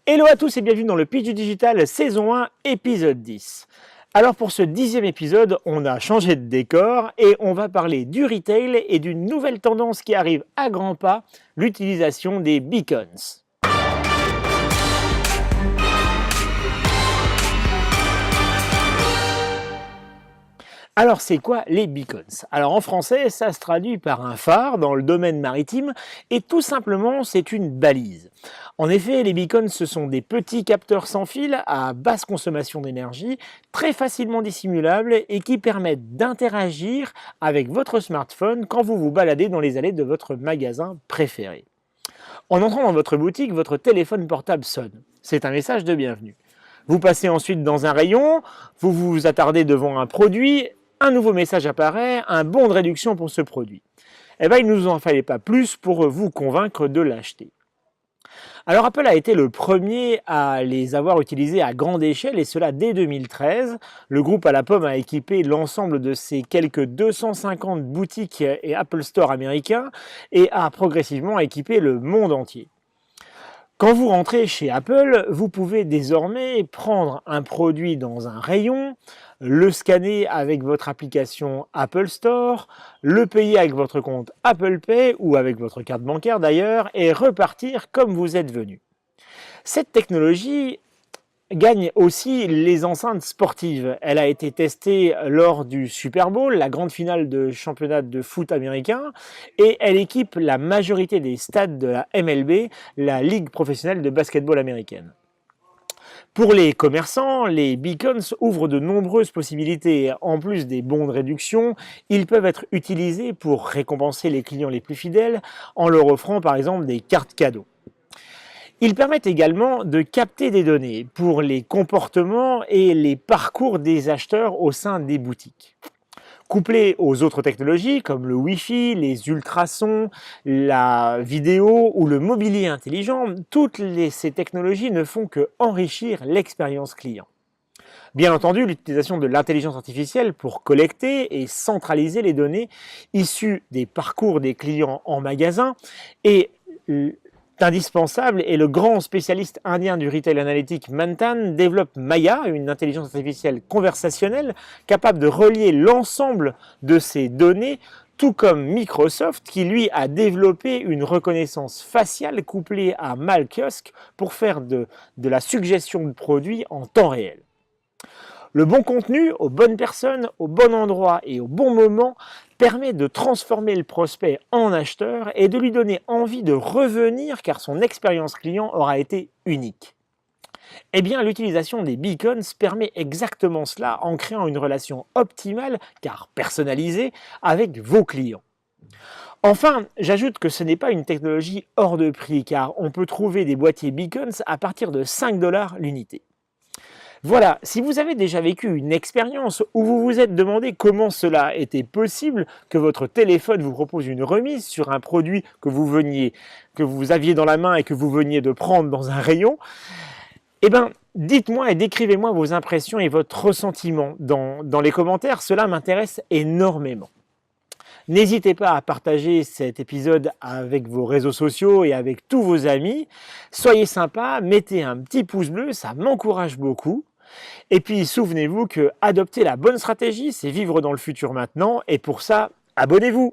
Hello à tous et bienvenue dans le Pitch du Digital saison 1 épisode 10. Alors pour ce 10e épisode, on a changé de décor et on va parler du retail et d'une nouvelle tendance qui arrive à grands pas, l'utilisation des beacons. Alors c'est quoi les beacons? Alors en français, ça se traduit par un phare dans le domaine maritime et tout simplement c'est une balise. En effet, les beacons ce sont des petits capteurs sans fil à basse consommation d'énergie, très facilement dissimulables et qui permettent d'interagir avec votre smartphone quand vous vous baladez dans les allées de votre magasin préféré. En entrant dans votre boutique, votre téléphone portable sonne. C'est un message de bienvenue. Vous passez ensuite dans un rayon, vous vous attardez devant un produit, un nouveau message apparaît, un bon de réduction pour ce produit. Eh bien, il ne nous en fallait pas plus pour vous convaincre de l'acheter. Alors Apple a été le premier à les avoir utilisés à grande échelle et cela dès 2013. Le groupe à la pomme a équipé l'ensemble de ses quelques 250 boutiques et Apple Store américains et a progressivement équipé le monde entier. Quand vous rentrez chez Apple, vous pouvez désormais prendre un produit dans un rayon, le scanner avec votre application Apple Store, le payer avec votre compte Apple Pay ou avec votre carte bancaire d'ailleurs et repartir comme vous êtes venu. Cette technologie gagne aussi les enceintes sportives. Elle a été testée lors du Super Bowl, la grande finale de championnat de foot américain, et elle équipe la majorité des stades de la MLB, la Ligue professionnelle de basketball américaine. Pour les commerçants, les beacons ouvrent de nombreuses possibilités. En plus des bons de réduction, ils peuvent être utilisés pour récompenser les clients les plus fidèles en leur offrant par exemple des cartes cadeaux. Ils permettent également de capter des données pour les comportements et les parcours des acheteurs au sein des boutiques. Couplés aux autres technologies comme le Wi-Fi, les ultrasons, la vidéo ou le mobilier intelligent, ces technologies ne font que enrichir l'expérience client. Bien entendu, l'utilisation de l'intelligence artificielle pour collecter et centraliser les données issues des parcours des clients en magasin est indispensable et le grand spécialiste indien du retail analytique Manthan développe Maya, une intelligence artificielle conversationnelle capable de relier l'ensemble de ces données, tout comme Microsoft qui lui a développé une reconnaissance faciale couplée à Malkiosk pour faire de la suggestion de produits en temps réel. Le bon contenu, aux bonnes personnes, au bon endroit et au bon moment permet de transformer le prospect en acheteur et de lui donner envie de revenir car son expérience client aura été unique. Eh bien, l'utilisation des beacons permet exactement cela en créant une relation optimale car personnalisée avec vos clients. Enfin, j'ajoute que ce n'est pas une technologie hors de prix car on peut trouver des boîtiers beacons à partir de 5 $ l'unité. Voilà, si vous avez déjà vécu une expérience où vous vous êtes demandé comment cela était possible que votre téléphone vous propose une remise sur un produit que vous aviez dans la main et que vous veniez de prendre dans un rayon, eh bien, dites-moi et décrivez-moi vos impressions et votre ressentiment dans les commentaires, cela m'intéresse énormément. N'hésitez pas à partager cet épisode avec vos réseaux sociaux et avec tous vos amis. Soyez sympa, mettez un petit pouce bleu, ça m'encourage beaucoup. Et puis souvenez-vous que adopter la bonne stratégie, c'est vivre dans le futur maintenant et pour ça, abonnez-vous!